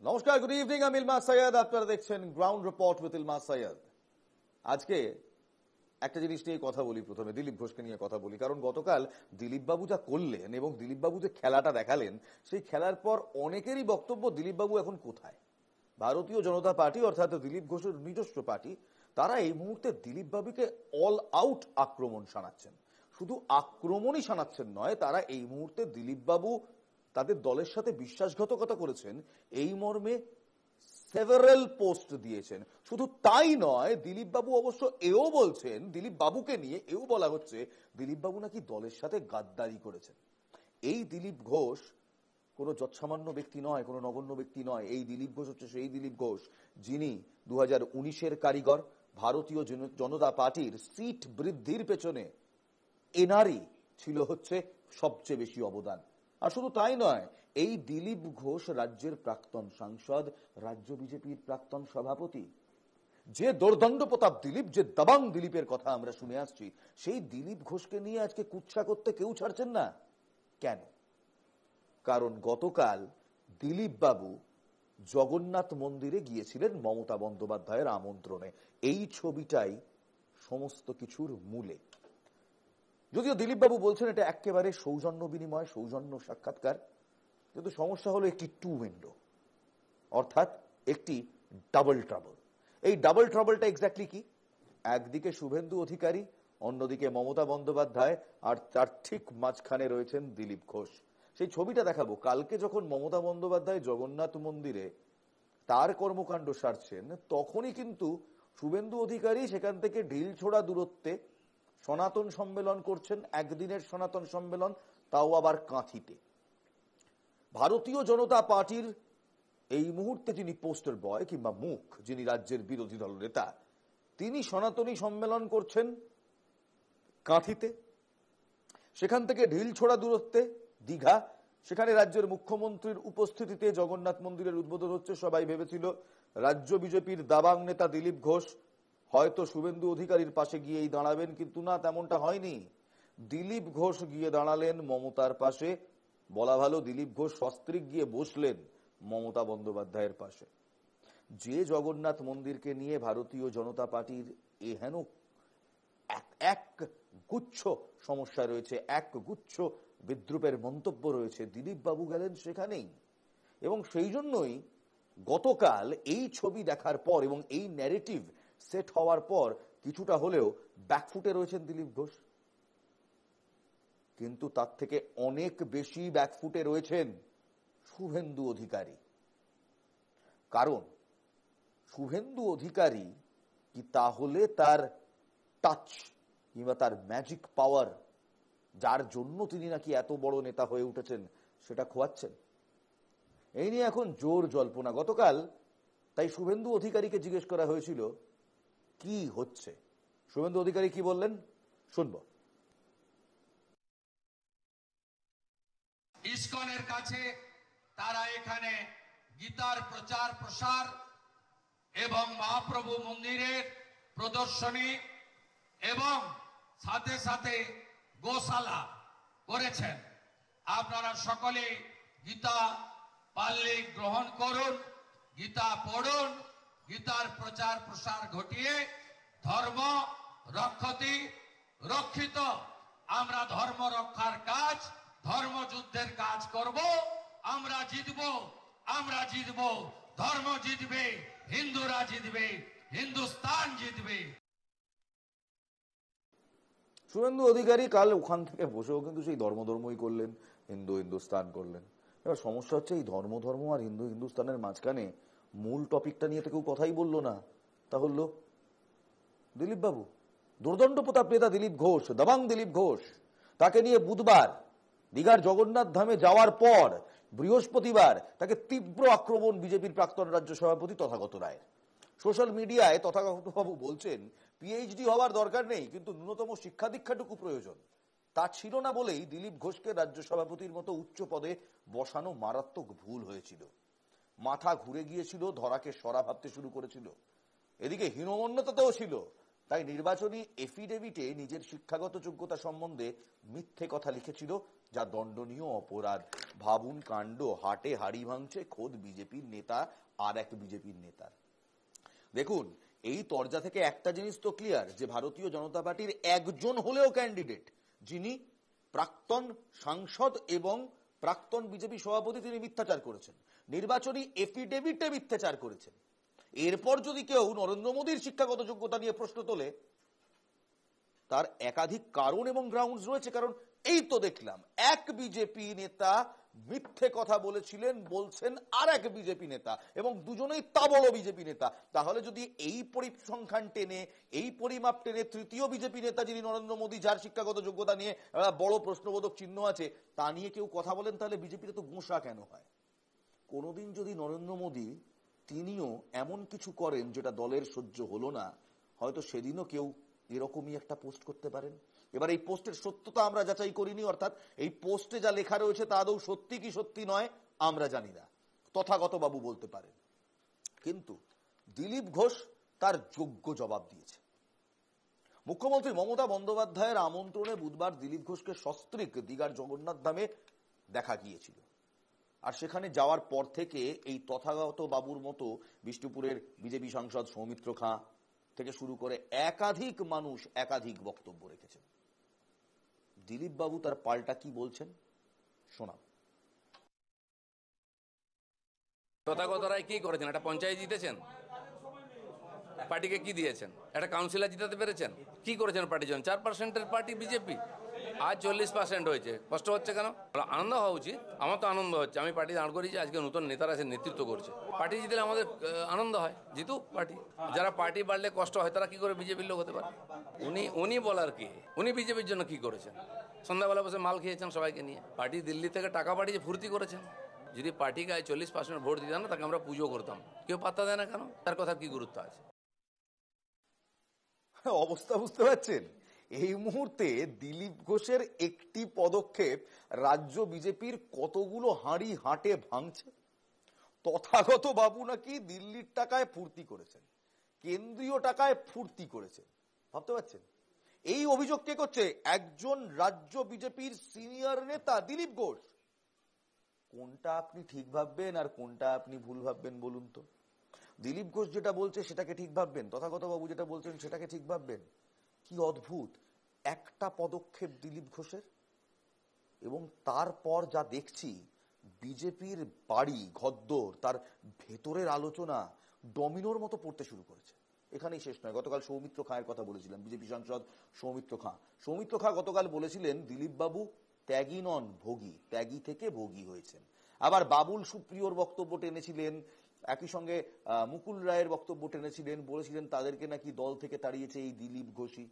নমস্কার, good evening. আমি ইলমাস সৈয়দ, আপনারা দেখছেন গ্রাউন্ড রিপোর্ট উইথ ইলমাস সৈয়দ। আজকে একটা জিনিস নিয়ে কথা বলি, প্রথমে দিলীপ ঘোষকে নিয়ে কথা বলি, কারণ গতকাল দিলীপবাবু যা করলেন এবং দিলীপবাবু যে খেলাটা দেখালেন, সেই খেলার পর অনেকেরই বক্তব্য দিলীপবাবু এখন কোথায়। ভারতীয় জনতা পার্টি অর্থাৎ দিলীপ ঘোষের নিজস্ব পার্টি, তারা এই মুহূর্তে দিলীপবাবুকে অল আউট আক্রমণ শানাচ্ছেন। শুধু আক্রমণই শানাচ্ছেন নয়, তারা এই মুহূর্তে দিলীপবাবু তাদের দলের সাথে বিশ্বাসঘাতকতা করেছেন এই মর্মে সেভারাল পোস্ট দিয়েছেন। শুধু তাই নয়, দিলীপবাবু অবশ্য এও বলছেন, দিলীপ বাবুকে নিয়ে এও বলা হচ্ছে দিলীপবাবু নাকি দলের সাথে গাদ্দারি করেছেন। এই দিলীপ ঘোষ কোনো যৎসামান্য ব্যক্তি নয়, কোনো নগণ্য ব্যক্তি নয়। এই দিলীপ ঘোষ হচ্ছে সেই দিলীপ ঘোষ যিনি 2019-এর কারিগর। ভারতীয় জনতা পার্টির সিট বৃদ্ধির পেছনে এনারই ছিল হচ্ছে সবচেয়ে বেশি অবদান। আর শুধু তাই নয়, এই দিলীপ ঘোষ রাজ্যের প্রাক্তন সাংসদ, রাজ্য বিজেপির প্রাক্তন সভাপতি। যে দোর্দণ্ড প্রতাপ দিলীপ, যে দাবাং দিলীপের কথা আমরা শুনে আসছি, সেই দিলীপ ঘোষকে নিয়ে আজকে কুৎসা করতে কেউ ছাড়ছেন না। কেন? কারণ গতকাল দিলীপ বাবু জগন্নাথ মন্দিরে গিয়েছিলেন মমতা বন্দ্যোপাধ্যায়ের আমন্ত্রণে। এই ছবিটাই সমস্ত কিছুর মূলে। যদিও দিলীপ বাবু বলছেন এটা একেবারে সৌজন্য বিনিময়, সৌজন্য সাক্ষাৎকার, কিন্তু সমস্যা হলো একটি টু উইন্ডো, অর্থাৎ একটি ডাবল ট্রাবল। এই ডাবল ট্রাবলটা এক্স্যাক্টলি কি? একদিকে শুভেন্দু অধিকারী, অন্যদিকে মমতা বন্দ্যোপাধ্যায়, আর তার ঠিক মাঝখানে রয়েছেন দিলীপ ঘোষ। সেই ছবিটা দেখাবো। কালকে যখন মমতা বন্দ্যোপাধ্যায় জগন্নাথ মন্দিরে তার কর্মকাণ্ড সারছেন, তখনই কিন্তু শুভেন্দু অধিকারী সেখান থেকে ঢিল ছোড়া দূরত্বে সনাতন সম্মেলন করছেন, একদিনের সনাতন সম্মেলন, তাও আবার কাঁথিতে। ভারতীয় জনতা পার্টির এই মুহূর্তে যিনি পোস্টার বয় কিংবা মুখ, যিনি রাজ্যের বিরোধী দল নেতা, তিনি সনাতনী সম্মেলন করছেন কাঁথিতে। সেখান থেকে ঢিল ছোড়া দূরত্বে দীঘা, সেখানে রাজ্যের মুখ্যমন্ত্রীর উপস্থিতিতে জগন্নাথ মন্দিরের উদ্বোধন হচ্ছে। সবাই ভেবেছিল রাজ্য বিজেপির দাবাং নেতা দিলীপ ঘোষ হয়তো শুভেন্দু অধিকারীর পাশে গিয়েই দাঁড়াবেন, কিন্তু না, তেমনটা হয়নি। দিলীপ ঘোষ গিয়ে দাঁড়ালেন মমতার পাশে। বলা ভালো, দিলীপ ঘোষ সস্ত্রীক গিয়ে বসলেন মমতা বন্দ্যোপাধ্যায়ের পাশে। যে জগন্নাথ মন্দিরকে নিয়ে ভারতীয় জনতা পার্টির এহেন এক গুচ্ছ সমস্যা রয়েছে, এক গুচ্ছ বিদ্রুপের মন্তব্য রয়েছে, দিলীপ বাবু গেলেন সেখানেই। এবং সেই জন্যই গতকাল এই ছবি দেখার পর এবং এই ন্যারেটিভ সেট হওয়ার পর কিছুটা হলেও ব্যাকফুটে রয়েছেন দিলীপ ঘোষ। কিন্তু তার থেকে অনেক বেশি ব্যাকফুটে রয়েছেন শুভেন্দু অধিকারী। কারণ শুভেন্দু অধিকারী কি তাহলে তার টাচ কিংবা তার ম্যাজিক পাওয়ার, যার জন্য তিনি নাকি এত বড় নেতা হয়ে উঠেছেন, সেটা খোয়াচ্ছেন? এই নিয়ে এখন জোর জল্পনা। গতকাল তাই শুভেন্দু অধিকারীকে জিজ্ঞেস করা হয়েছিল কি হচ্ছে। শুভেন্দু অধিকারী কি বললেন শুনবো। ইসকনের কাছে তারা এখানে গীতার প্রচার প্রসার এবং মহাপ্রভু মন্দিরের প্রদর্শনী এবং সাথে সাথে গোশালা করেছেন। আপনারা সকলে গীতা পারলে গ্রহণ করুন, গীতা পড়ুন, গীতার প্রচার প্রসার ঘটিয়ে ধর্ম রক্ষতি রক্ষিত। আমরা ধর্ম রক্ষার কাজ, ধর্মযুদ্ধের কাজ করব। আমরা জিতব, আমরা জিতব, ধর্ম জিতবে, হিন্দুরা জিতবে, হিন্দুস্তান জিতবে। শুভেন্দু অধিকারী কাল ওখান থেকে বসেও কিন্তু সেই ধর্মই করলেন, হিন্দুস্তান করলেন। এবার সমস্যা হচ্ছে এই ধর্ম আর হিন্দুস্তানের মাঝখানে মূল টপিকটা নিয়ে তো কেউ কথাই বললো না। তা হলো দিলীপ বাবু, দুর্দণ্ড প্রতাপ নেতা দিলীপ ঘোষ, দাবাং দিলীপ ঘোষ, তাকে নিয়ে বুধবার দীঘার জগন্নাথ ধামে যাওয়ার পর বৃহস্পতিবার তাকে তীব্র আক্রমণ বিজেপির প্রাক্তন রাজ্য সভাপতি তথাগত রায়। সোশ্যাল মিডিয়ায় তথাগত বাবু বলছেন পিএইচডি হওয়ার দরকার নেই, কিন্তু ন্যূনতম শিক্ষা দীক্ষাটুকু প্রয়োজন। তা ছিল না বলেই দিলীপ ঘোষকে রাজ্য সভাপতির মতো উচ্চ পদে বসানো মারাত্মক ভুল হয়েছিল। মাথা ঘুরে গিয়েছিল, ধরাকে সরা ভাবতে শুরু করেছিল। এদিকে হীনমন্যতাতেও ছিল। তাই নির্বাচনী এফিডেভিটে নিজের শিক্ষাগত যোগ্যতা সম্বন্ধে মিথ্যে কথা লিখেছিল যা দণ্ডনীয় অপরাধ। ভাবুন কাণ্ড, হাটে হাড়ি ভাঙছে খোদ বিজেপির নেতা আর এক বিজেপির নেতার। দেখুন, এই তরজা থেকে একটা জিনিস তো ক্লিয়ার, যে ভারতীয় জনতা পার্টির একজন হলেও ক্যান্ডিডেট যিনি প্রাক্তন সাংসদ এবং প্রাক্তন বিজেপি সভাপতি, তিনি মিথ্যাচার করেছেন, নির্বাচনী এফিডেভিটে মিথ্যাচার করেছেন। এরপর যদি কেউ নরেন্দ্র মোদীর শিক্ষাগত যোগ্যতা নিয়ে প্রশ্ন তোলে, তার একাধিক কারণ এবং গ্রাউন্ডস রয়েছে। কারণ এই তো দেখলাম এক বিজেপি নেতা মিথ্যে কথা বলেছিলেন, বলছেন আর এক বিজেপি নেতা, এবং দুজনেই তা বড় বিজেপি নেতা। তাহলে যদি এই পরিসংখ্যান টেনে, এই পরিমাপ টেনে তৃতীয় বিজেপি নেতা যিনি নরেন্দ্র মোদী, যার শিক্ষাগত যোগ্যতা নিয়ে বড় প্রশ্নবোধক চিহ্ন আছে, তা নিয়ে কেউ কথা বলেন, তাহলে বিজেপিতে তো গোঁসা কেন হয়? কোনোদিন যদি নরেন্দ্র মোদী তিনিও এমন কিছু করেন যেটা দলের সহ্য হলো না, হয়তো সেদিনও কেউ এরকমই একটা পোস্ট করতে পারেন। এবার এই পোস্টের সত্যতা আমরা যাচাই করিনি, অর্থাৎ এই পোস্টে যা লেখা রয়েছে তা আদৌ সত্যি কি সত্যি নয় আমরা জানি না, তথাগত বাবু বলতে পারেন। কিন্তু দিলীপ ঘোষ তার যোগ্য জবাব দিয়েছে। মুখ্যমন্ত্রী মমতা বন্দ্যোপাধ্যায়ের আমন্ত্রণে বুধবার দিলীপ ঘোষকে সস্ত্রীক দীঘার জগন্নাথ ধামে দেখা গিয়েছিল। আর সেখানে যাওয়ার পর থেকে এই তথাগত বাবুর মতো বিষ্ণুপুরের বিজেপি সাংসদ সৌমিত্র খাঁ থেকে শুরু করে একাধিক মানুষ একাধিক বক্তব্য রেখেছেন। দিলীপ বাবু তার পাল্টা কি বলছেন শোনাব। তথাগত রায় কি করেছেন? একটা পঞ্চায়েত জিতেছেন, পার্টিকে কি দিয়েছেন? একটা কাউন্সিলর জিতাতে পেরেছেন? কি করেছেন পার্টির জন্য? 4% পার্টি বিজেপি, আজ 40% হয়েছে। কষ্ট হচ্ছে কেন? আনন্দ হওয়া উচিত। আমার তো আনন্দ হচ্ছে, আমি পার্টি দাঁড় করিয়েছি, আজকে নতুন নেতারা এসে নেতৃত্ব করছে। পার্টি জিতলে আমাদের আনন্দ হয়, জিতুক পার্টি। যারা পার্টি বাড়লে কষ্ট হয় তারা কি করে বিজেপির লোক হতে পারে? উনি বলার কি? উনি বিজেপির জন্য কি করেছেন? সন্ধ্যাবেলা বসে মাল খেয়েছেন সবাইকে নিয়ে। পার্টি দিল্লি থেকে টাকা পাঠিয়ে ফুর্তি করেছেন। যদি পার্টিকে 40% ভোট দিতাম না, তাকে আমরা পুজো করতাম। কেউ পাত্তা দেয় না কেন? তার কথা কি গুরুত্ব আছে? অবস্থা বুঝতে পারছেন? এই মুহূর্তে দিলীপ ঘোষের একটি পদক্ষেপ রাজ্য বিজেপির কতগুলো হাঁড়ি হাটে ভাঙছে। তথাগত বাবু নাকি দিল্লির টাকায় ফুর্তি করেছেন, কেন্দ্রীয় টাকায় ফুর্তি করেছেন। ভাবতে পারছেন? এই অভিযোগ কে করছে? একজন রাজ্য বিজেপির সিনিয়র নেতা দিলীপ ঘোষ। কোনটা আপনি ঠিক ভাববেন আর কোনটা আপনি ভুল ভাববেন বলুন তো? দিলীপ ঘোষ যেটা বলছে সেটাকে ঠিক ভাববেন, তথাগত বাবু যেটা বলছেন সেটাকে ঠিক ভাববেন? কি অদ্ভুত একটা পদক্ষেপ দিলীপ ঘোষের। এবং তারপর যা দেখছি, বিজেপির বাড়ি ঘদ্দর, তার ভেতরের আলোচনা ডমিনোর মতো পড়তে শুরু করেছে। এখানেই শেষ নয়। গতকাল সৌমিত্র খাঁয়ের কথা বলেছিলেন, বিজেপি সাংসদ সৌমিত্র খাঁ গতকাল বলেছিলেন দিলীপ বাবু ত্যাগী নন, ভোগী, ত্যাগী থেকে ভোগী হয়েছেন। আবার বাবুল সুপ্রিয়র বক্তব্য টেনেছিলেন, একই সঙ্গে মুকুল রায়ের বক্তব্য টেনেছিলেন, বলেছিলেন তাদেরকে নাকি দল থেকে তাড়িয়েছে এই দিলীপ ঘোষই।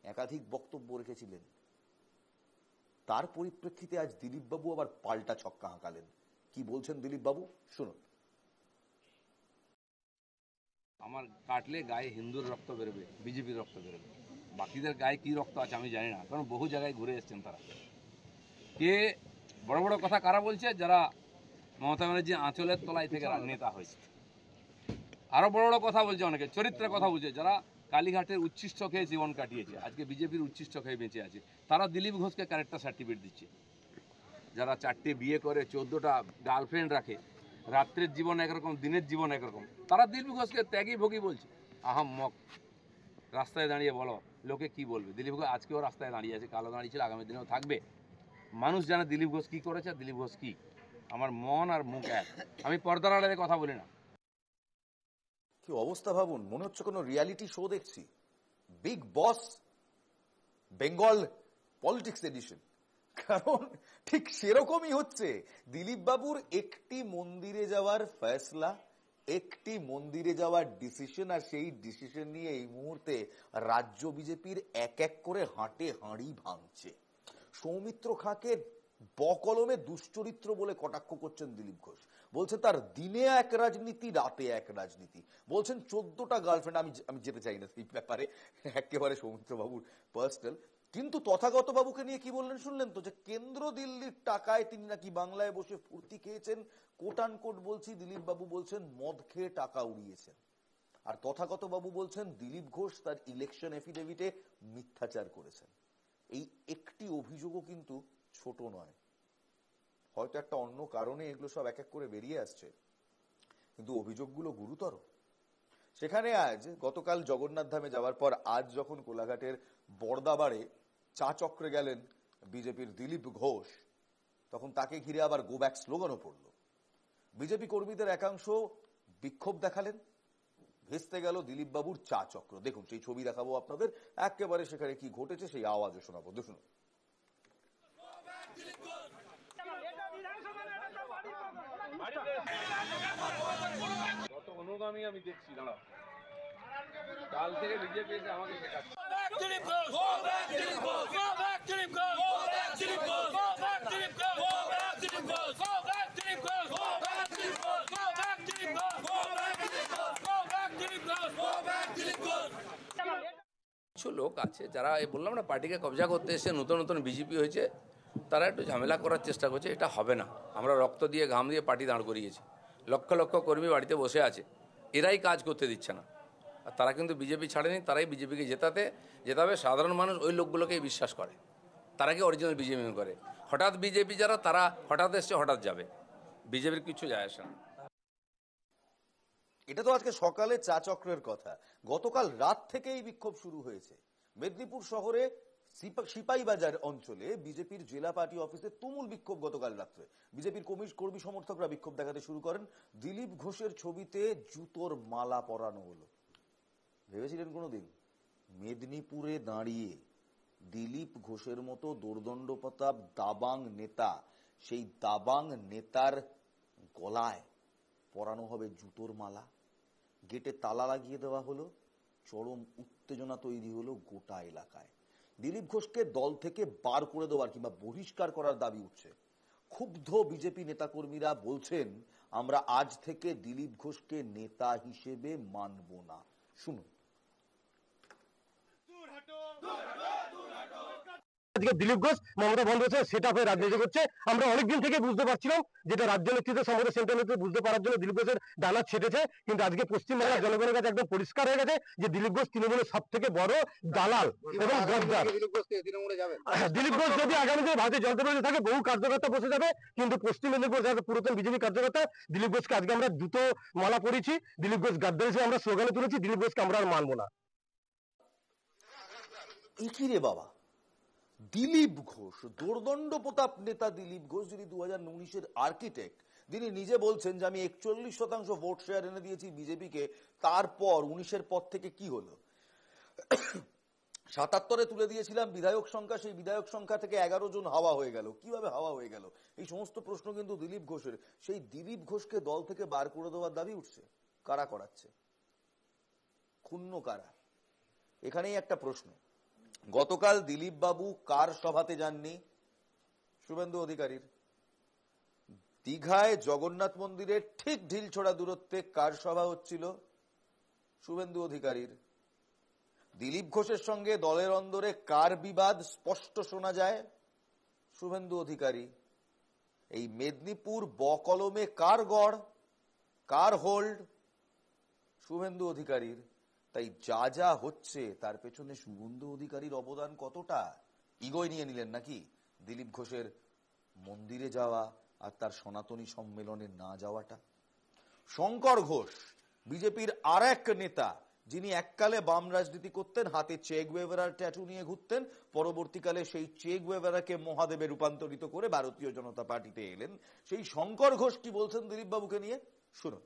একাধিক বক্তব্য রেখেছিলেন। তার পরিপ্রেক্ষিতে আজ দিলীপ বাবু আবার পাল্টা ছক্কা হাঁকালেন। কি বলছেন দিলীপ বাবু শুনুন। আমার কাটলে গায়ে হিন্দুর রক্ত বেরোবে, বিজেপির রক্ত বেরোবে। বাকিদের গায়ে কি রক্ত আছে আমি জানি না, কারণ বহু জায়গায় ঘুরে এসছেন তারা। কে বড় বড় কথা কারা বলছে? যারা মমতা ব্যানার্জি আঁচলের তলায় থেকে নেতা হয়েছে। আরো বড় বড় কথা বলছে, অনেকে চরিত্রের কথা বলছে, যারা কালীঘাটের উচ্ছিষ্ট খেয়ে জীবন কাটিয়েছে, আজকে বিজেপির উচ্ছিষ্ট খেয়ে বেঁচে আছে, তারা দিলীপ ঘোষকে ক্যারেক্টার সার্টিফিকেট দিচ্ছে। যারা 4টে বিয়ে করে 14টা গার্লফ্রেন্ড রাখে, রাত্রের জীবন একরকম, দিনের জীবন একরকম, তারা দিলীপ ঘোষকে ত্যাগী ভোগী বলছে। আহাম্মক। রাস্তায় দাঁড়িয়ে বলো, লোকে কি বলবে? দিলীপ ঘোষ আজকেও রাস্তায় দাঁড়িয়ে আছে, কালো দাঁড়িয়েছিল, আগামী দিনেও থাকবে। মানুষ জানে দিলীপ ঘোষ কি করেছে, দিলীপ ঘোষ কি। আমার মন আর মুখ এক, আমি পর্দার আড়ালে কথা বলি না। কি অবস্থা ভাবুন, মনে হচ্ছে কোনো রিয়ালিটি শো দেখছি। বিগ বস বেঙ্গল পলিটিক্স এডিশন। কারণ ঠিক সেরকমই হচ্ছে। দিলীপ বাবুর একটি মন্দিরে যাওয়ার ফয়সলা, একটি মন্দিরে যাওয়ার ডিসিশন, আর সেই ডিসিশন নিয়ে এই মুহূর্তে রাজ্য বিজেপির এক এক করে হাটে হাঁড়ি ভাঙছে। সৌমিত্র খাঁকে বকলমে দুশ্চরিত্র বলে কটাক্ষ করছেন দিলীপ ঘোষ। বলছেন তার দিনে এক রাজনীতি, রাতে এক রাজনীতি। বলছেন 14টা গার্লফ্রেন্ড। আমি যেতে চাই না এই ব্যাপারে, একেবারে সৌমিত্র বাবুর পার্সোনাল। কিন্তু তথাগত বাবুকে নিয়ে কি বললেন শুনলেন তো? যে কেন্দ্র দিল্লির টাকায় তিনি নাকি বাংলায় বসে ফুর্তি খেয়েছেন। কোট আন কোট বলছি, দিলীপ বাবু বলছেন মদ খেয়ে টাকা উড়িয়েছেন। আর তথাগত বাবু বলছেন দিলীপ ঘোষ তার ইলেকশন এফিডেভিটে মিথ্যাচার করেছেন। এই একটি অভিযোগও কিন্তু ছোট নয়। হয়তো একটা অন্য কারণে এগুলো সব এক এক করে বেরিয়ে আসছে, কিন্তু অভিযোগগুলো গুরুতর। সেখানে আজ গতকাল জগন্নাথ ধামে যাওয়ার পর আজ যখন কোলাঘাটের বর্দাবাড়ে চা চক্রে গেলেন বিজেপির দিলীপ ঘোষ, তখন তাকে ঘিরে আবার গো ব্যাক স্লোগানও পড়ল। বিজেপি কর্মীদের একাংশ বিক্ষোভ দেখালেন, ভেস্তে গেল দিলীপ বাবুর চা চক্র। দেখুন সেই ছবি দেখাবো আপনাদের, একেবারে সেখানে কি ঘটেছে সেই আওয়াজও শোনাবো। দেখুন। কত অনুগামী আমি দেখছি, দাঁড়াও, কাল থেকে বিজেপি এসে আমাকে শেখাচ্ছে। কিছু লোক আছে যারা এই বললাম না পার্টিকে কবজা করতে এসে নতুন নতুন বিজেপি হয়েছে, তারা একটু ঝামেলা করার চেষ্টা করছে। এটা হবে না। আমরা রক্ত দিয়ে ঘাম দিয়ে পার্টি দাঁড় করিয়েছি, লক্ষ লক্ষ কর্মী বাড়িতে বসে আছে, এরাই কাজ করতে দিচ্ছে না। আর তারা কিন্তু বিজেপি ছাড়েনি, তারাই বিজেপিকে জেতাবে। সাধারণ মানুষ ওই লোকগুলোকেই বিশ্বাস করে, তারাকে অরিজিনাল বিজেপি করে। হঠাৎ বিজেপি যারা, তারা হঠাৎ এসছে হঠাৎ যাবে, বিজেপির কিছু যায় আসে না। এটা তো আজকে সকালে চা চক্রের কথা। গতকাল রাত থেকেই বিক্ষোভ শুরু হয়েছে মেদিনীপুর শহরে সিপাহীবাজার অঞ্চলে। বিজেপির জেলা পার্টি অফিসে তুমুল বিক্ষোভ গতকাল রাত্রে। বিজেপির কর্মী সমর্থকরা বিক্ষোভ দেখাতে শুরু করেন। দিলীপ ঘোষের ছবিতে জুতোর মালা পরানো হলো। ভেবেছিলেন কোনোদিন মেদিনীপুরে দাঁড়িয়ে দিলীপ ঘোষের মতো দোর্দণ্ড প্রতাপ দাবাং নেতা, সেই দাবাং নেতার গলায় পরানো হবে জুতোর মালা? গেটে তালা লাগিয়ে দেওয়া হলো, চরম উত্তেজনা তৈরি হলো গোটা এলাকায়। দিলীপ ঘোষকে দল থেকে বার করে দেওয়ার কিংবা বহিষ্কার করার দাবি উঠছে। ক্ষুব্ধ বিজেপি নেতাকর্মীরা বলছেন, আমরা আজ থেকে দিলীপ ঘোষকে নেতা হিসেবে মানব না। শুনুন। আজকে দিলীপ ঘোষ মমতা বন্দ্যোপাধ্যায় সেট আপে রাজনীতি করছে। আমরা অনেকদিন থেকে বুঝতে পারছিলাম, যেটা রাজ্য নেতৃত্ব সম্বন্ধে সেন্ট্রাল নেতৃত্ব বুঝতে পারার জন্য দিলীপ ঘোষের ডানা ছেটেছে। কিন্তু আজকে পশ্চিমবাংলার জনগণের কাছে একদম পরিষ্কার হয়ে গেছে যে দিলীপ ঘোষ তৃণমূলের সব থেকে বড় দালাল এবং গদ্দার। দিলীপ ঘোষ যদি আগামী দিনে ভারতীয় জনতা পার্টি থাকে, বহু কার্যকর্তা বসে যাবে। কিন্তু পশ্চিম মেদিনীপুর যারা পুরাতন বিজেপি কার্যকর্তা, দিলীপ ঘোষকে আজকে আমরা জুতো মালা পরিয়েছি, দিলীপ ঘোষ গাদ্দার হিসেবে আমরা স্লোগানে তুলেছি, দিলীপ ঘোষকে আমরা আর মানবো না। কি রে বাবা, দিলীপ ঘোষ, দোর্দণ্ড প্রতাপ নেতা দিলীপ ঘোষ, যিনি 2019-এর আর্কিটেক্ট, যিনি নিজে বলছেন যে আমি 41% ভোট শেয়ার এনে দিয়েছি বিজেপিকে। তারপর 19-এর পর থেকে কি হলো? 77-এ তুলে দিয়েছিলাম বিধায়ক সংখ্যা, সেই বিধায়ক সংখ্যা থেকে 11 জন হাওয়া হয়ে গেল। কিভাবে হাওয়া হয়ে গেল? এই সমস্ত প্রশ্ন কিন্তু দিলীপ ঘোষের। সেই দিলীপ ঘোষকে দল থেকে বার করে দেওয়ার দাবি উঠছে। কারা করাচ্ছে? ক্ষুণ্ণ কারা? এখানেই একটা প্রশ্ন। গতকাল দিলীপ বাবু কার সভাতে যাননি? শুভেন্দু অধিকারীর। দীঘায় জগন্নাথ মন্দিরের ঠিক ঢিলছোড়া দূরত্বে কার সভা হচ্ছিল? শুভেন্দু অধিকারীর। দিলীপ ঘোষের সঙ্গে দলের অন্দরে কার বিবাদ স্পষ্ট শোনা যায়? শুভেন্দু অধিকারী। এই মেদিনীপুর বকলমে কার গড়, কার হোল্ড? শুভেন্দু অধিকারীর। তাই যা যা হচ্ছে তার পেছনে শুভেন্দু অধিকারীর অবদান কতটা? ইগোয় নিয়ে নিলেন নাকি দিলীপ ঘোষের মন্দিরে যাওয়া আর তার সনাতনী সম্মেলনে না যাওয়াটা? শঙ্কর ঘোষ, বিজেপির আর এক নেতা, যিনি এককালে বাম রাজনীতি করতেন, হাতে চে গুয়েভারার ট্যাটু নিয়ে ঘুরতেন, পরবর্তীকালে সেই চে গুয়েভারাকে মহাদেবে রূপান্তরিত করে ভারতীয় জনতা পার্টিতে এলেন। সেই শঙ্কর ঘোষ কি বলছেন দিলীপ বাবুকে নিয়ে, শুনুন।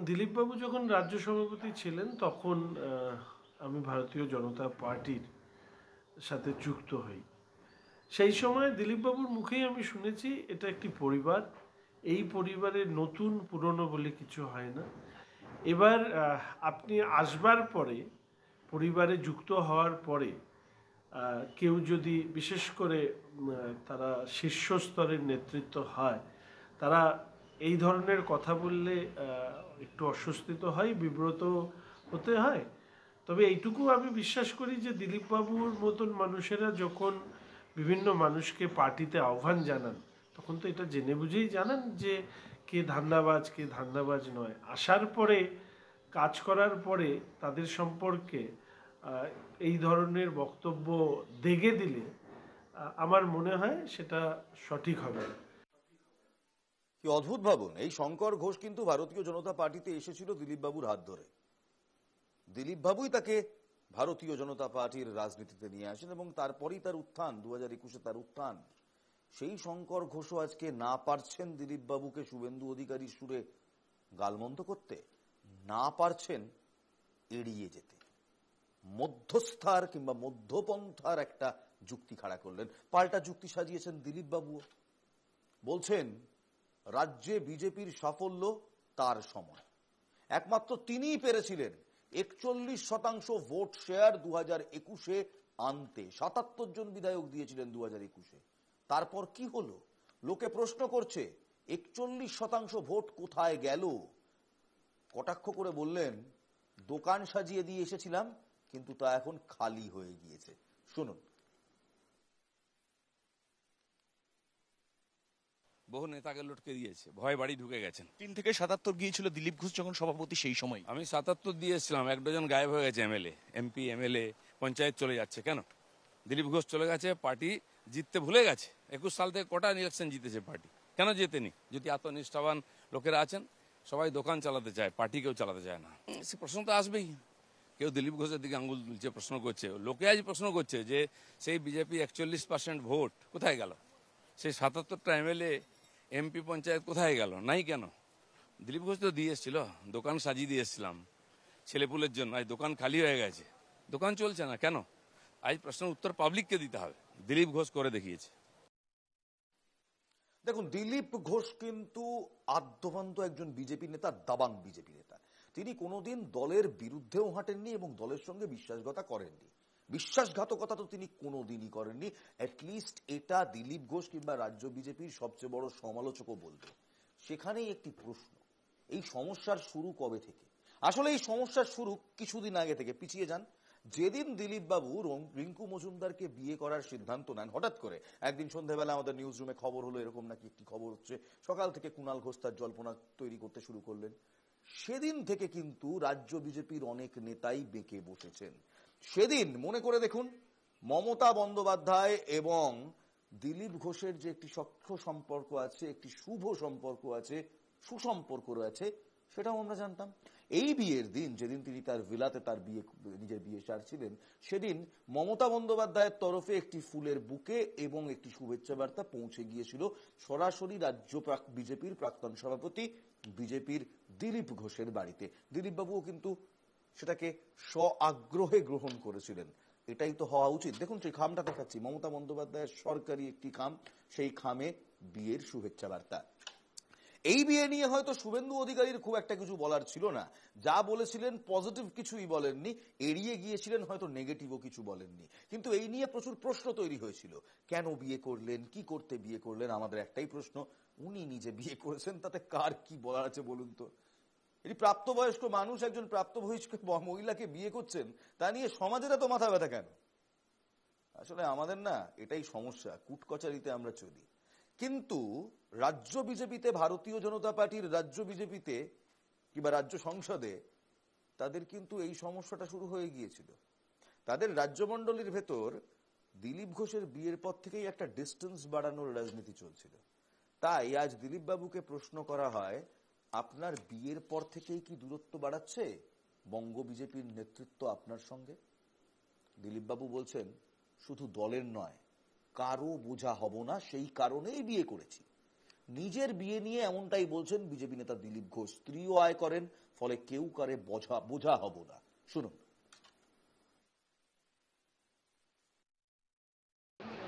দিলীপবাবু যখন রাজ্য সভাপতি ছিলেন তখন আমি ভারতীয় জনতা পার্টির সাথে যুক্ত হই। সেই সময় দিলীপবাবুর মুখেই আমি শুনেছি এটা একটি পরিবার, এই পরিবারে নতুন পুরনো বলে কিছু হয় না। এবার আপনি আসবার পরে, পরিবারে যুক্ত হওয়ার পরে কেউ যদি বিশেষ করে তারা শীর্ষস্তরের নেতৃত্ব হয়, তারা এই ধরনের কথা বললে একটু অস্বস্তি তো হয়, বিব্রত হতে হয়। তবে এইটুকু আমি বিশ্বাস করি যে দিলীপবাবুর মতন মানুষেরা যখন বিভিন্ন মানুষকে পার্টিতে আহ্বান জানান, তখন তো এটা জেনে বুঝেই জানান যে কে ধান্দাবাজ কে ধান্দাবাজ নয়। আসার পরে কাজ করার পরে তাদের সম্পর্কে এই ধরনের বক্তব্য দেগে দিলে আমার মনে হয় সেটা সঠিক হবে না। কি অদ্ভুত ভাবুন, এই শঙ্কর ঘোষ কিন্তু ভারতীয় জনতা পার্টিতে এসেছিল দিলীপ বাবুর হাত ধরে। দিলীপ বাবুই তাকে ভারতীয় জনতা পার্টির রাজনীতিতে নিয়ে আসেন এবং তারপরেই তার উত্থান, 2021-এ তার উত্থান। সেই শঙ্কর ঘোষও আজকে না পারছেন দিলীপ বাবুকে শুভেন্দু অধিকারীর সুরে গালমন্দ করতে, না পারছেন এড়িয়ে যেতে। মধ্যস্থার কিংবা মধ্যপন্থার একটা যুক্তি খাড়া করলেন, পাল্টা যুক্তি সাজিয়েছেন দিলীপ বাবুও। বলছেন রাজ্যে বিজেপির সাফল্য তার সময়, একমাত্র তিনিই পেরেছিলেন 41% ভোট শেয়ার 2021-এ আনতে। 77 জন বিধায়ক দিয়েছিলেন 2021-এ। তারপর কি হলো? লোকে প্রশ্ন করছে 41% ভোট কোথায় গেল? কটাক্ষ করে বললেন, দোকান সাজিয়ে দিয়ে এসেছিলাম কিন্তু তা এখন খালি হয়ে গিয়েছে। শুনুন। বহু নেতাকে লটকে দিয়েছে, ভয় বাড়ি ঢুকে গেছেন। 3 থেকে 77 গিয়েছিল দিলীপ ঘোষ যখন সভাপতি, সেই সময়। আমি 77 দিয়ে এসেছিলাম, 1 ডজন গায়েব হয়ে গেছে। এমএলএ, এমপি, এমএলএ, পঞ্চায়েত চলে যাচ্ছে। কেন? দিলীপ ঘোষ চলে গেছে, পার্টি জিততে ভুলে গেছে। 21 সাল থেকে কটা ইলেকশন জিতেছে পার্টি, কেন জেতেনি? যদি এত নিষ্ঠাবান লোকেরা আছেন, সবাই দোকান চালাতে চায়, পার্টি কেউ চালাতে চায় না। সে প্রশ্ন তো আসবেই। কেউ দিলীপ ঘোষের দিকে আঙুল তুলছে, প্রশ্ন করছে। লোকে আজ প্রশ্ন করছে যে সেই বিজেপি 41% ভোট কোথায় গেল? সেই 77টা এমএলএ, এমপি, পঞ্চায়েত কোথায় গেল? নাই কেন? দিলীপ ঘোষ তো দিয়ে এসেছিল, দোকান সাজিয়ে দিয়ে এসেছিলাম ছেলেপুলের জন্য। আজ দোকান খালি হয়ে গেছে, দোকান চলছে না কেন? আজ প্রশ্নের উত্তর পাবলিককে দিতে হবে। দিলীপ ঘোষ করে দেখিয়েছে। দেখুন, দিলীপ ঘোষ কিন্তু আদ্যপান্ত একজন বিজেপি নেতা, দাবাং বিজেপি নেতা। তিনি কোনোদিন দলের বিরুদ্ধেও হাঁটেননি এবং দলের সঙ্গে বিশ্বাসঘাতকতা করেননি। বিশ্বাসঘাতকতা তো তিনি কোনোদিনই করেননি। অ্যাটলিস্ট এটা দিলীপ ঘোষ কিংবা রাজ্য বিজেপির সবচেয়ে বড় সমালোচকও বলবে। সেখানেই একটি প্রশ্ন, এই সমস্যার শুরু কবে থেকে? আসলে এই সমস্যার শুরু কিছুদিন আগে থেকে। পিছিয়ে যান, যেদিন দিলীপ বাবু রিঙ্কু মজুমদারকে বিয়ে করার সিদ্ধান্ত নেন, হঠাৎ করে একদিন সন্ধ্যাবেলা আমাদের নিউজ রুমে খবর হলো এরকম নাকি একটি খবর হচ্ছে। সকাল থেকে কুণাল ঘোষ তার জল্পনা তৈরি করতে শুরু করলেন। সেদিন থেকে কিন্তু রাজ্য বিজেপির অনেক নেতাই বেঁকে বসেছেন। সেদিন মনে করে দেখুন, মমতা বন্দ্যোপাধ্যায় এবং দিলীপ ঘোষের যে একটি সখ্য সম্পর্ক আছে, একটি শুভ সম্পর্ক আছে, সুসম্পর্ক রয়েছে, সেটাও আমরা জানতাম। এই বিয়ের দিন, যেদিন তিনি তার ভিলাতে তার নিজের বিয়ে সারছিলেন, সেদিন মমতা বন্দ্যোপাধ্যায়ের তরফে একটি ফুলের বুকে এবং একটি শুভেচ্ছা বার্তা পৌঁছে গিয়েছিল সরাসরি রাজ্য বিজেপির প্রাক্তন সভাপতি বিজেপির দিলীপ ঘোষের বাড়িতে। দিলীপ বাবুও কিন্তু সেটাকে আগ্রহে গ্রহণ করেছিলেন। এটাই তো হওয়া উচিত। দেখুন, সেই খামটা দেখাচ্ছি, মমতা বন্দ্যোপাধ্যায়ের সরকারি একটি খাম, সেই খামে বিয়ের শুভেচ্ছা বার্তা। এই বিয়ে নিয়ে হয়তো শুভেন্দু অধিকারীর খুব একটা কিছু বলার ছিল না। যা বলেছিলেন পজিটিভ কিছুই বলেননি, এড়িয়ে গিয়েছিলেন, হয়তো নেগেটিভও কিছু বলেননি। কিন্তু এই নিয়ে প্রচুর প্রশ্ন তৈরি হয়েছিল। কেন বিয়ে করলেন, কি করতে বিয়ে করলেন? আমাদের একটাই প্রশ্ন, উনি নিজে বিয়ে করেছেন, তাতে কার কি বলার আছে বলুন তো? এটি প্রাপ্তবয়স্ক মানুষ একজন প্রাপ্তবয়স্ক মহিলাকে বিয়ে করছেন, তা নিয়ে সমাজের এত মাথা ব্যথা কেন? আসলে আমাদের না এটাই সমস্যা, কুটকচারিতে আমরা চলি। কিন্তু রাজ্য বিজেপিতে, ভারতীয় জনতা পার্টির রাজ্য বিজেপিতে কিংবা রাজ্য সংসদে তাদের কিন্তু এই সমস্যাটা শুরু হয়ে গিয়েছিল। তাদের রাজ্যমণ্ডলীর ভেতর দিলীপ ঘোষের বিয়ের পর থেকেই একটা ডিস্টেন্স বাড়ানোর রাজনীতি চলছিল। তাই আজ দিলীপ বাবুকে প্রশ্ন করা হয়, আপনার বিয়ের পর থেকেই কি দূরত্ব বাড়াচ্ছে বঙ্গ বিজেপির নেতৃত্ব আপনার সঙ্গে? দিলীপ বাবু বলছেন, শুধু দলের নয়, কারো বোঝা হব না, সেই কারণেই বিয়ে করেছি। নিজের বিয়ে নিয়ে এমনটাই বলছেন বিজেপি নেতা দিলীপ ঘোষ। স্ত্রীও আয় করেন, ফলে কেউ কারে বোঝা হব না। শুনুন।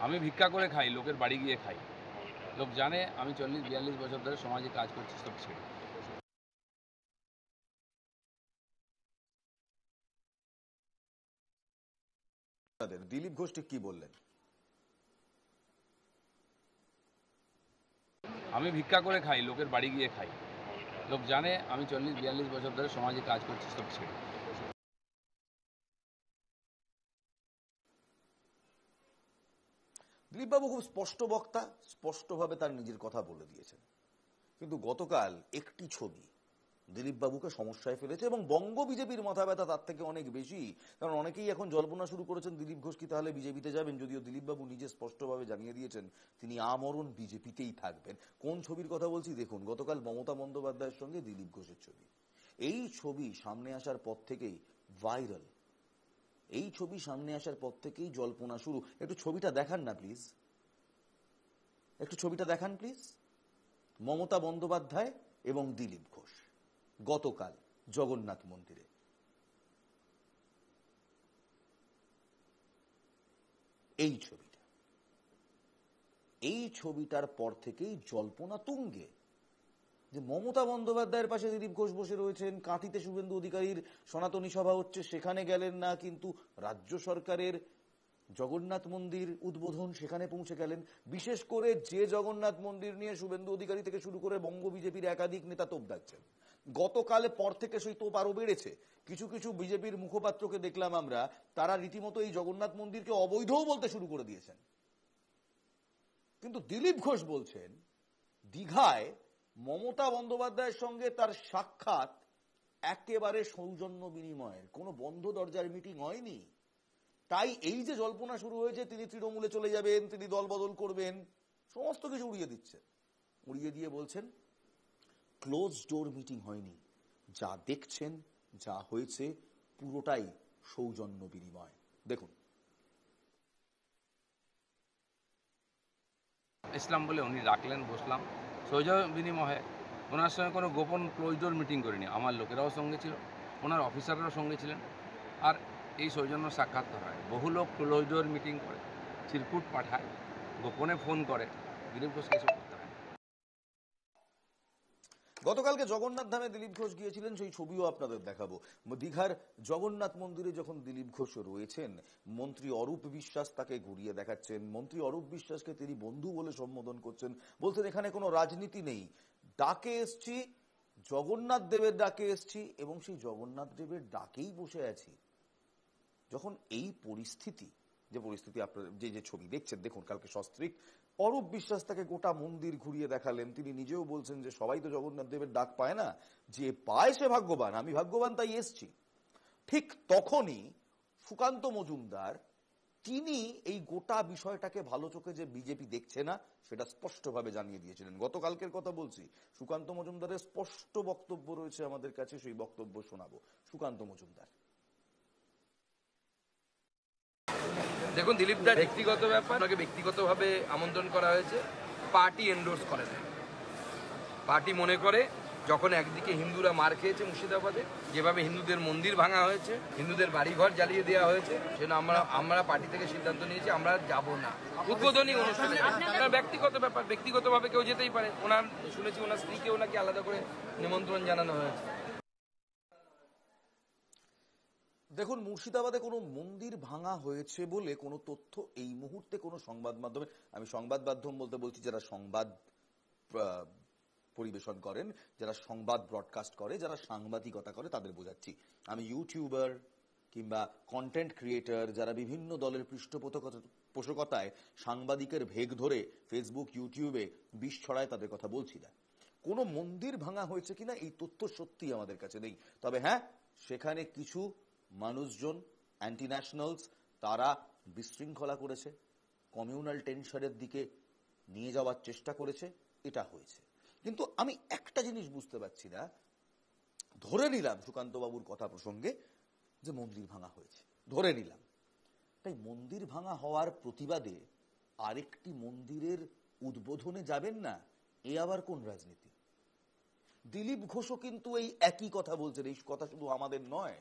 আমি ভিক্ষা করে খাই, লোকের বাড়ি গিয়ে খাই। লোক জানে আমি 40-42 বছর ধরে সমাজে কাজ করছি, সব ছেড়ে। দিলীপ ঘোষ ঠিক কি বললেন? আমি ভিক্ষা করে খাই, লোকের বাড়ি গিয়ে খাই। লোক জানে আমি 40-42 বছর ধরে সমাজে কাজ করছি, সব ছেড়ে। দিলীপবাবু খুব স্পষ্ট বক্তা, স্পষ্টভাবে তার নিজের কথা বলে দিয়েছেন। কিন্তু গতকাল একটি ছবি দিলীপ বাবুকে সমস্যায় ফেলেছে এবং বঙ্গ বিজেপির মাথা ব্যথা তার থেকে অনেক বেশি। কারণ অনেকেই এখন জল্পনা শুরু করেছেন দিলীপ ঘোষ কি তাহলে বিজেপিতে যাবেন, যদিও দিলীপ বাবু নিজে স্পষ্টভাবে জানিয়ে দিয়েছেন তিনি আমরণ বিজেপিতেই থাকবেন। কোন ছবির কথা বলছি দেখুন, গতকাল মমতা বন্দ্যোপাধ্যায়ের সঙ্গে দিলীপ ঘোষের ছবি। এই ছবি সামনে আসার পর থেকেই ভাইরাল, এই ছবি সামনে আসার পর থেকেই জল্পনা শুরু। একটু ছবিটা দেখান না প্লিজ, একটু ছবিটা দেখান প্লিজ। মমতা বন্দ্যোপাধ্যায় এবং দিলীপ ঘোষ গতকাল জগন্নাথ মন্দিরে। এই ছবিটা, এই ছবিটার পর থেকেই জল্পনা তুঙ্গে যে মমতা বন্দ্যোপাধ্যায়ের পাশে দিলীপ ঘোষ বসে রয়েছেন, কাঁথিতে শুভেন্দু অধিকারীর সনাতনী সভা হচ্ছে সেখানে গেলেন না, কিন্তু রাজ্য সরকারের জগন্নাথ মন্দির উদ্বোধন সেখানে পৌঁছে গেলেন। বিশেষ করে যে জগন্নাথ মন্দির নিয়ে শুভেন্দু অধিকারী থেকে শুরু করে বঙ্গ বিজেপির একাধিক নেতা তোপ দাগছেন, গতকালে পর থেকে সেই তোপ আরো বেড়েছে। কিছু কিছু বিজেপির মুখপাত্রকে দেখলাম আমরা, তারা রীতিমতো এই জগন্নাথ মন্দিরকে অবৈধও বলতে শুরু করে দিয়েছেন। কিন্তু দিলীপ ঘোষ বলছেন দীঘায় মমতা বন্দ্যোপাধ্যায়ের সঙ্গে তার সাক্ষাৎ একেবারে সৌজন্য বিনিময়ের, কোনো বন্ধ দরজার মিটিং হয়নি। তাই এই যে জল্পনা শুরু হয়েছে তিনি তৃণমূলে চলে যাবেন, তিনি দল বদল করবেন, সমস্ত কিছু উড়িয়ে দিচ্ছেন। উড়িয়ে দিয়ে বলছেন ক্লোজ ডোর মিটিং হয়নি, যা দেখছেন যা হয়েছে পুরোটাই সৌজন্য বিনিময়। দেখুন, ইসলাম বলে উনি ডাকলেন, বসলাম, সৌজন্য বিনিময়ে। ওনার সঙ্গে কোনো গোপন ক্লোজ ডোর মিটিং করিনি, আমার লোকেরাও সঙ্গে ছিল, ওনার অফিসাররাও সঙ্গে ছিলেন। আর এই সৌজন্য সাক্ষাৎকার হয়। বহু লোক ক্লোজ ডোর মিটিং করে, চিরকুট পাঠায়, গোপনে ফোন করে, দিলীপ ঘোষকে এসব করতে হয়। গতকালকে জগন্নাথ ধামে দিলীপ ঘোষ গিয়েছিলেন, সেই ছবিও আপনাদের দেখাবো। দীঘার জগন্নাথ মন্দিরে যখন দিলীপ ঘোষ রয়েছেন, মন্ত্রী অরূপ বিশ্বাস তাকে ঘুরিয়ে দেখাচ্ছেন। মন্ত্রী অরূপ বিশ্বাসকে তিনি বন্ধু বলে সম্বোধন করছেন, বলছেন এখানে কোনো রাজনীতি নেই, ডাকে এসছি, জগন্নাথ দেবের ডাকে এসছি এবং সেই জগন্নাথ দেবের ডাকেই বসে আছি। যখন এই পরিস্থিতি, যে পরিস্থিতি আপনারা যে ছবি দেখছেন দেখুন, কালকে সস্ত্রীক অরূপ বিশ্বাস তাকে গোটা মন্দির ঘুরিয়ে দেখালেন। তিনি নিজেও বলছেন যে সবাই তো জগন্নাথ দেবের ডাক পায় না, যে পায় সে ভাগ্যবান, আমি ভাগ্যবান তাই এসছি। ঠিক তখনই সুকান্ত মজুমদার তিনি এই গোটা বিষয়টাকে ভালো চোখে যে বিজেপি দেখছে না সেটা স্পষ্টভাবে জানিয়ে দিয়েছিলেন। গতকালকের কথা বলছি, সুকান্ত মজুমদারের স্পষ্ট বক্তব্য রয়েছে আমাদের কাছে, সেই বক্তব্য শোনাবো। সুকান্ত মজুমদার: দেখুন, দিলীপ দার ব্যক্তিগত ব্যাপার, ওনাকে ব্যক্তিগতভাবে আমন্ত্রণ করা হয়েছে, পার্টি এন্ডোর্স করে না। পার্টি মনে করে যখন একদিকে হিন্দুরা মার খেয়েছে মুর্শিদাবাদে, যেভাবে হিন্দুদের মন্দির ভাঙা হয়েছে, হিন্দুদের বাড়িঘর জ্বালিয়ে দেওয়া হয়েছে, সেজন্য আমরা পার্টি থেকে সিদ্ধান্ত নিয়েছি আমরা যাব না উদ্বোধনী অনুষ্ঠানে। ওনার ব্যক্তিগত ব্যাপার, ব্যক্তিগতভাবে কেউ যেতেই পারে। ওনার শুনেছি ওনার স্ত্রীকেও নাকি আলাদা করে নিমন্ত্রণ জানানো হয়েছে। দেখুন, মুর্শিদাবাদে কোনো মন্দির ভাঙা হয়েছে বলে কোনো তথ্য এই মুহূর্তে কোনো সংবাদ মাধ্যমে, আমি সংবাদ মাধ্যম বলতে বলছি যারা সংবাদ পরিবেশন করেন, যারা সংবাদ ব্রডকাস্ট করে, যারা সাংবাদিকতা করে তাদের বোঝাচ্ছি। আমি ইউটিউবার কিংবা কন্টেন্ট ক্রিয়েটর যারা বিভিন্ন দলের পৃষ্ঠপোষকতায় সাংবাদিকের ভেগ ধরে ফেসবুক ইউটিউবে বিষ ছড়ায় তাদের কথা বলছি না। কোনো মন্দির ভাঙা হয়েছে কিনা এই তথ্য সত্যি আমাদের কাছে নেই। তবে হ্যাঁ, সেখানে কিছু মানুষজন, অ্যান্টি ন্যাশনালস, তারা বিশৃঙ্খলা করেছে, কমিউনাল টেনশনের দিকে নিয়ে যাওয়ার চেষ্টা করেছে, এটা হয়েছে। কিন্তু আমি একটা জিনিস বুঝতে পারছি না, ধরে নিলাম সুকান্তবাবুর কথা প্রসঙ্গে যে মন্দির ভাঙা হয়েছে, ধরে নিলাম, তাই মন্দির ভাঙা হওয়ার প্রতিবাদে আরেকটি মন্দিরের উদ্বোধনে যাবেন না, এ আবার কোন রাজনীতি? দিলীপ ঘোষও কিন্তু এই একই কথা বলছেন। এই কথা শুধু আমাদের নয়,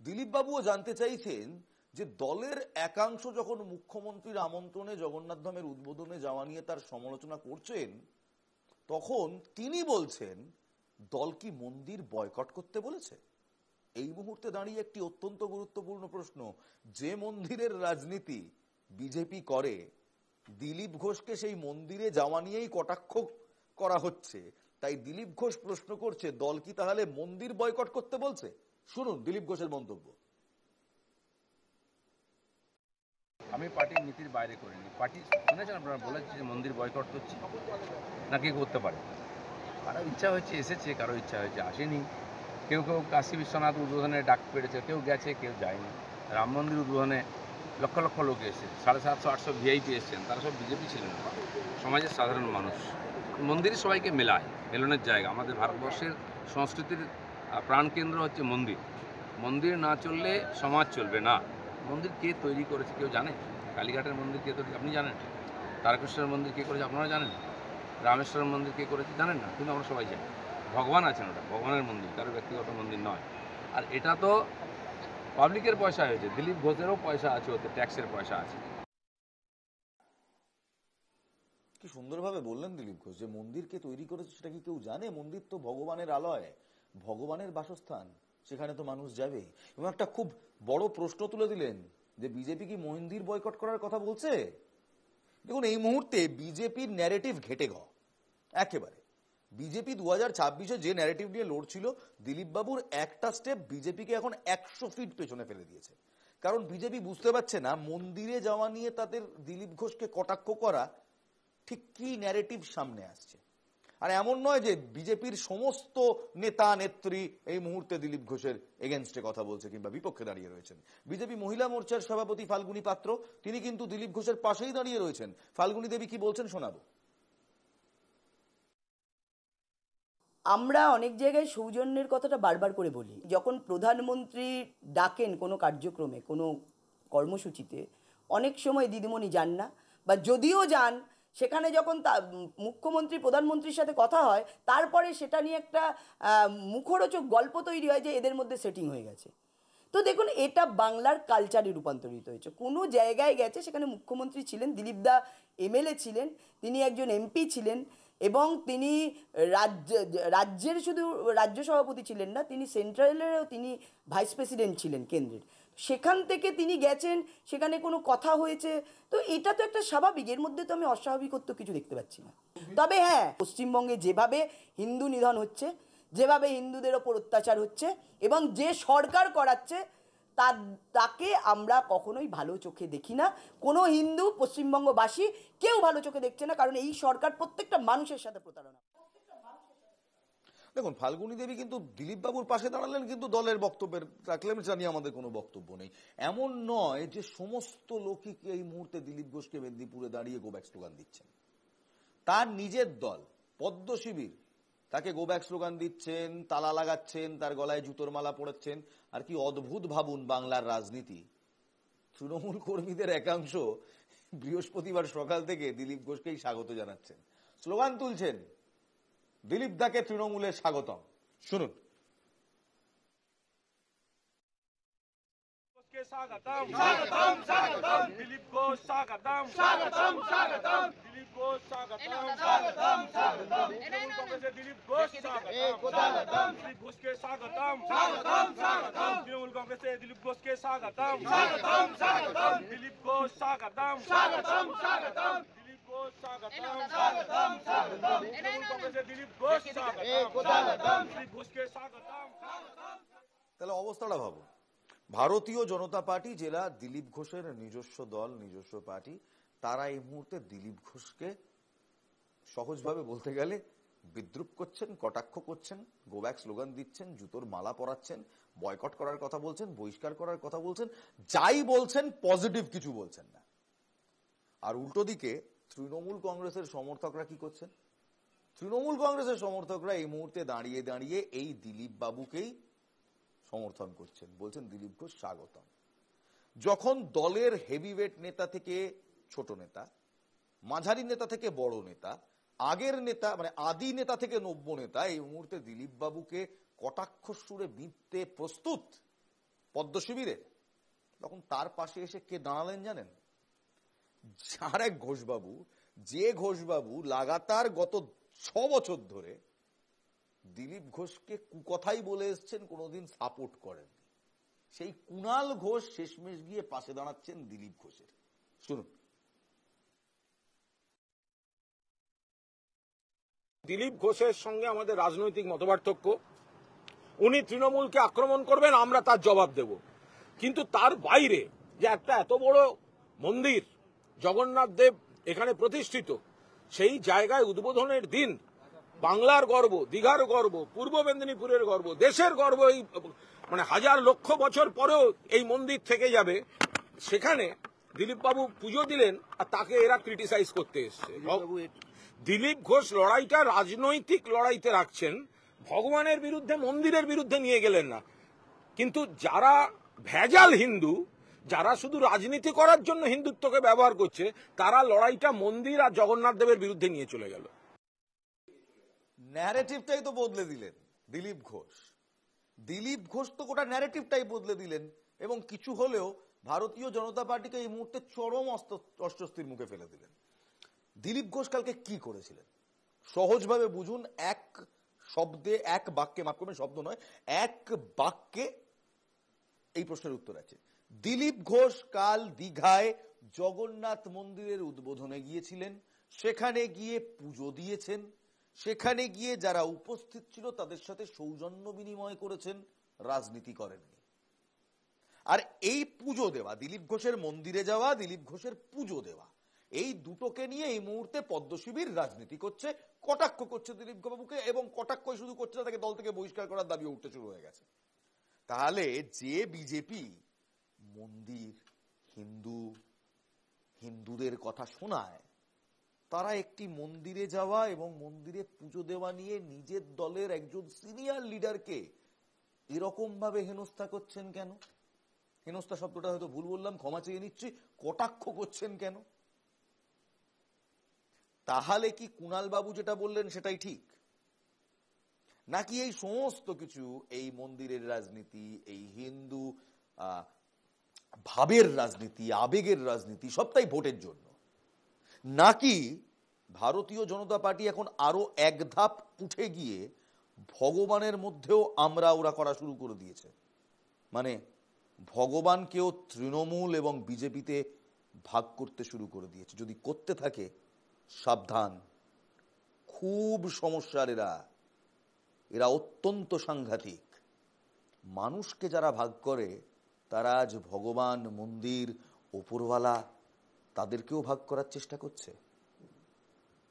দিলীপ বাবুও জানতে চাইছেন যে দলের একাংশ যখন মুখ্যমন্ত্রীর আমন্ত্রণে জগন্নাথ ধামের উদ্বোধনে যাওয়া নিয়ে তার সমালোচনা করছেন, তখন তিনি বলছেন দল কি মন্দির বয়কট করতে বলেছে? এই মুহূর্তে দাঁড়িয়ে একটি অত্যন্ত গুরুত্বপূর্ণ প্রশ্ন, যে মন্দিরের রাজনীতি বিজেপি করে, দিলীপ ঘোষকে সেই মন্দিরে যাওয়া নিয়েই কটাক্ষ করা হচ্ছে, তাই দিলীপ ঘোষ প্রশ্ন করছে দল কি তাহলে মন্দির বয়কট করতে বলছে? শুনুন দিলীপ ঘোষের মন্তব্য। আমি পার্টির নীতির বাইরে করিনি। পার্টি শুনেছেন আপনারা, বলেছে যে মন্দির বয়কট করছি, নাকি করতে পারে। কারো ইচ্ছা হয়েছে এসেছে, কারো ইচ্ছা হয়েছে আসেনি। কেউ কেউ কাশী বিশ্বনাথ উদ্বোধনে ডাক পেড়েছে, কেউ গেছে, কেউ যায়নি। রাম মন্দির উদ্বোধনে লক্ষ লক্ষ লোক এসেছে, 750-800 ভিআইপি এসেছেন, তারা সব বিজেপি ছিলেন না, সমাজের সাধারণ মানুষ। মন্দিরই সবাইকে মেলায়, মেলনের জায়গা। আমাদের ভারতবর্ষের সংস্কৃতির প্রাণকেন্দ্র হচ্ছে মন্দির। মন্দির না চললে সমাজ চলবে না। মন্দির কে তৈরি করেছে কেউ জানে? কালীঘাটের মন্দির কে তৈরি, আপনি জানেন? তারকেশ্বরের মন্দির কে করেছে আপনারা জানেন? রামেশ্বরের মন্দির কে করেছে জানেন না, কিন্তু আমরা সবাই জানি। ভগবান আছেন, ওটা ভগবানের মন্দির, কারো ব্যক্তিগত মন্দির নয়। আর এটা তো পাবলিকের পয়সা হয়েছে, দিলীপ ঘোষেরও পয়সা আছে, ওতে ট্যাক্সের পয়সা আছে। কি সুন্দরভাবে বললেন দিলীপ ঘোষ যে মন্দির কে তৈরি করেছে সেটা কি কেউ জানে? মন্দির তো ভগবানের আলয়, ভগবানের বাসস্থান, সেখানে তো মানুষ যাবে। এবং একটা খুব বড় প্রশ্ন তুলে দিলেন যে বিজেপি কি মন্দির বয়কট করার কথা বলছে? দেখুন, এই মুহূর্তে বিজেপির ন্যারেটিভ ঘেটে গ একেবারে। বিজেপি 2026-এ যে ন্যারেটিভ নিয়ে লড়ছিল, দিলীপ বাবুর একটা স্টেপ বিজেপিকে এখন 100 ফিট পেছনে ফেলে দিয়েছে। কারণ বিজেপি বুঝতে পারছে না মন্দিরে যাওয়া নিয়ে তাদের দিলীপ ঘোষকে কটাক্ষ করা ঠিক কি ন্যারেটিভ সামনে আসছে। আর এমন নয় যে বিজেপির সমস্ত নেতা নেত্রী এই মুহূর্তে দিলীপ ঘোষের এগেনস্টে কথা বলছে কিংবা বিপক্ষে দাঁড়িয়ে রয়েছেন। বিজেপি মহিলা মোর্চার সভাপতি ফাল্গুনী পাত্র, তিনি কিন্তু দিলীপ ঘোষের পাশেই দাঁড়িয়ে রয়েছেন। ফাল্গুনী দেবী কি বলছেন শোনাবো। আমরা অনেক জায়গায় সৌজন্যের কথাটা বারবার করে বলি। যখন প্রধানমন্ত্রী ডাকেন কোনো কার্যক্রমে, কোনো কর্মসূচিতে, অনেক সময় দিদিমণি যান না, বা যদিও যান সেখানে যখন মুখ্যমন্ত্রী প্রধানমন্ত্রীর সাথে কথা হয়, তারপরে সেটা নিয়ে একটা মুখরোচক গল্প তৈরি হয় যে এদের মধ্যে সেটিং হয়ে গেছে। তো দেখুন, এটা বাংলার কালচারে রূপান্তরিত হয়েছে। কোনো জায়গায় গেছে, সেখানে মুখ্যমন্ত্রী ছিলেন, দিলীপদা এমএলএ ছিলেন, তিনি একজন এমপি ছিলেন, এবং তিনি রাজ্যের শুধু রাজ্য সভাপতি ছিলেন না, তিনি সেন্ট্রালেরও তিনি ভাইস প্রেসিডেন্ট ছিলেন, কেন্দ্রের। সেখান থেকে তিনি গেছেন, সেখানে কোনো কথা হয়েছে, তো এটা তো একটা স্বাভাবিক, এর মধ্যে তো আমি অস্বাভাবিকত্ব কিছু দেখতে পাচ্ছি না। তবে হ্যাঁ, পশ্চিমবঙ্গে যেভাবে হিন্দু নিধন হচ্ছে, যেভাবে হিন্দুদের ওপর অত্যাচার হচ্ছে, এবং যে সরকার করাচ্ছে তাকে আমরা কখনোই ভালো চোখে দেখি না। কোনো হিন্দু, পশ্চিমবঙ্গবাসী কেউ ভালো চোখে দেখছে না, কারণ এই সরকার প্রত্যেকটা মানুষের সাথে প্রতারণা। দেখুন, ফাল্গুনী দেবী কিন্তু দিলীপ বাবুর পাশে দাঁড়ালেন, কিন্তু দলের বক্তব্যের রাখলেন, জানিয়ে আমাদের কোনো বক্তব্য নেই। এমন নয় যে সমস্ত লোকই এই মুহূর্তে দিলীপ ঘোষকে মেদিনীপুরে দাঁড়িয়ে গো ব্যাক স্লোগান দিচ্ছেন। তার নিজের দল পদ্ম শিবির তাকে গো ব্যাক স্লোগান দিচ্ছেন, তালা লাগাচ্ছেন, তার গলায় জুতোর মালা পড়াচ্ছেন। আর কি অদ্ভুত ভাবুন বাংলার রাজনীতি, তৃণমূল কর্মীদের একাংশ বৃহস্পতিবার সকাল থেকে দিলীপ ঘোষকেই স্বাগত জানাচ্ছেন, স্লোগান তুলছেন, দিলীপ দাকে তৃণমূলের স্বাগতম। শুনুন। स्वागतम स्वागतम स्वागतम दिलीप घोष स्वागतम स्वागतम स्वागतम दिलीप घोष स्वागतम स्वागतम स्वागतम तृणमूल कांग्रेस दिलीप घोष स्वागतम दिलीप घोष के स्वागतम स्वागतम स्वागतम तृणमूल कांग्रेस दिलीप घोष के स्वागतम स्वागतम स्वागतम दिलीप घोष स्वागतम स्वागतम स्वागतम दिलीप घोष स्वागतम स्वागतम स्वागतम तृणमूल कांग्रेस दिलीप घोष स्वागतम दिलीप घोष के स्वागतम। তাহলে অবস্থাটা ভাবো, ভারতীয় জনতা পার্টি জেলা দিলীপ ঘোষের নিজস্ব দল, নিজস্ব পার্টি, তারা এই মুহূর্তে দিলীপ ঘোষকে সহজভাবে বলতে গেলে বিদ্রুপ করছেন, কটাক্ষ করছেন, গো ব্যাক স্লোগান দিচ্ছেন, জুতোর মালা পরাচ্ছেন, বয়কট করার কথা বলছেন, বহিষ্কার করার কথা বলছেন, যাই বলছেন পজিটিভ কিছু বলছেন না। আর উল্টো দিকে তৃণমূল কংগ্রেসের সমর্থকরা কি করছেন? তৃণমূল কংগ্রেসের সমর্থকরা এই মুহূর্তে দাঁড়িয়ে দাঁড়িয়ে এই দিলীপ বাবুকেই সমর্থন করছেন, বলছেন দিলীপ ঘোষ স্বাগতম। যখন দলের হেভিওয়েট নেতা থেকে ছোট নেতা, মাঝারি নেতা থেকে বড় নেতা, আগের নেতা মানে আদি নেতা থেকে নব্য নেতা এই মুহূর্তে দিলীপ বাবুকে কটাক্ষ সুরে বিঁধতে প্রস্তুত পদ্ম শিবিরে, তখন তার পাশে এসে কে দাঁড়ালেন জানেন? আর এক ঘোষবাবু, যে ঘোষবাবু লাগাতার গত 6 বছর ধরে দিলীপ ঘোষকে কুকথাই বলে এসছেন, কোনোদিন সাপোর্ট করেন। সেই কুণাল ঘোষ শেষমেশ গিয়ে পাশে দাঁড়াচ্ছেন দিলীপ ঘোষের। শুনুন। দিলীপ ঘোষের সঙ্গে আমাদের রাজনৈতিক মতপার্থক্য। উনি তৃণমূলকে আক্রমণ করবেন, আমরা তার জবাব দেব। কিন্তু তার বাইরে যে একটা এত বড় মন্দির জগন্নাথ দেব এখানে প্রতিষ্ঠিত, সেই জায়গায় উদ্বোধনের দিন বাংলার গর্ব, দীঘার গর্ব, পূর্ব মেদিনীপুরের গর্ব, দেশের গর্ব, এই মানে হাজার লক্ষ বছর পরেও এই মন্দির থেকে যাবে, সেখানে দিলীপ বাবু পুজো দিলেন আর তাকে এরা ক্রিটিসাইজ করতে এসছে। দিলীপ ঘোষ লড়াইটা রাজনৈতিক লড়াইতে রাখছেন, ভগবানের বিরুদ্ধে, মন্দিরের বিরুদ্ধে নিয়ে গেলেন না। কিন্তু যারা ভেজাল হিন্দু, যারা শুধু রাজনীতি করার জন্য হিন্দুত্বকে ব্যবহার করছে, তারা লড়াইটা মন্দির আর জগন্নাথ দেবের বিরুদ্ধে নিয়ে চলে গেল। ন্যারেটিভটাই তো বদলে দিলেন দিলীপ ঘোষ। দিলীপ ঘোষ তো গোটা ন্যারেটিভটাই বদলে দিলেন এবং কিছু হলেও ভারতীয় জনতা পার্টিকে এই মুহূর্তে চরম অস্বস্তির মুখে ফেলে দিলেন। দিলীপ ঘোষ কালকে কি করেছিলেন সহজভাবে বুঝুন। এক শব্দে, এক বাক্যে, মাফ করবেন শব্দ নয়, এক বাক্যে এই প্রশ্নের উত্তর আছে। দিলীপ ঘোষ কাল দীঘায় জগন্নাথ মন্দিরের উদ্বোধনে গিয়েছিলেন, সেখানে গিয়ে পুজো দিয়েছেন, সেখানে গিয়ে যারা উপস্থিত ছিল তাদের সাথে সৌজন্য বিনিময় করেছেন, রাজনীতি করেননি। আর এই পুজো দেওয়া, দিলীপ ঘোষের মন্দিরে যাওয়া, দিলীপ ঘোষের পুজো দেওয়া, এই দুটোকে নিয়ে এই মুহূর্তে পদ্মশিবির রাজনীতি করছে, কটাক্ষ করছে দিলীপ বাবুকে, এবং কটাক্ষই শুধু করছে না, তাকে দল থেকে বহিষ্কার করার দাবি উঠতে শুরু হয়ে গেছে। তাহলে যে বিজেপি মন্দির, হিন্দুদের কথা শোনায়, তারা একটি মন্দিরে যাওয়া এবং মন্দিরে পুজো দেওয়া নিয়ে নিজের দলের একজন সিনিয়র লিডারকে এরকম ভাবে হেনস্থা করছেন কেন? হেনস্থা শব্দটা হয়তো ভুল বললাম, ক্ষমা চেয়ে নিচ্ছি। কটাক্ষ করছেন কেন? তাহলে কি কুণাল বাবু যেটা বললেন সেটাই ঠিক, নাকি এই সমস্ত কিছু, এই মন্দিরের রাজনীতি, এই হিন্দু ভাবের রাজনীতি, আবেগের রাজনীতি, সবটাই ভোটের জন্য? নাকি ভারতীয় জনতা পার্টি এখন আরো এক ধাপ উঠে গিয়ে ভগবানের মধ্যেও ওরা করা শুরু করে দিয়েছে? মানে ভগবানকেও তৃণমূল এবং বিজেপিতে ভাগ করতে শুরু করে দিয়েছে। যদি করতে থাকে, সাবধান, খুব সমস্যার। এরা অত্যন্ত সাংঘাতিক। মানুষকে যারা ভাগ করে, তারা আজ ভগবান, মন্দির, ওপরওয়ালা, তাদেরকেও ভাগ করার চেষ্টা করছে।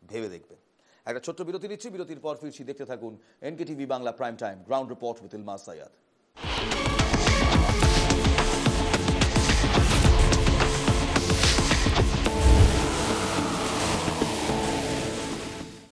ভেবে দেখবেন। একটা ছোট্ট বিরতি নিচ্ছি, বিরতির পর ফিরছি। দেখতে থাকুন NKTV Bangla prime time, ground report with ইলমাস Syed.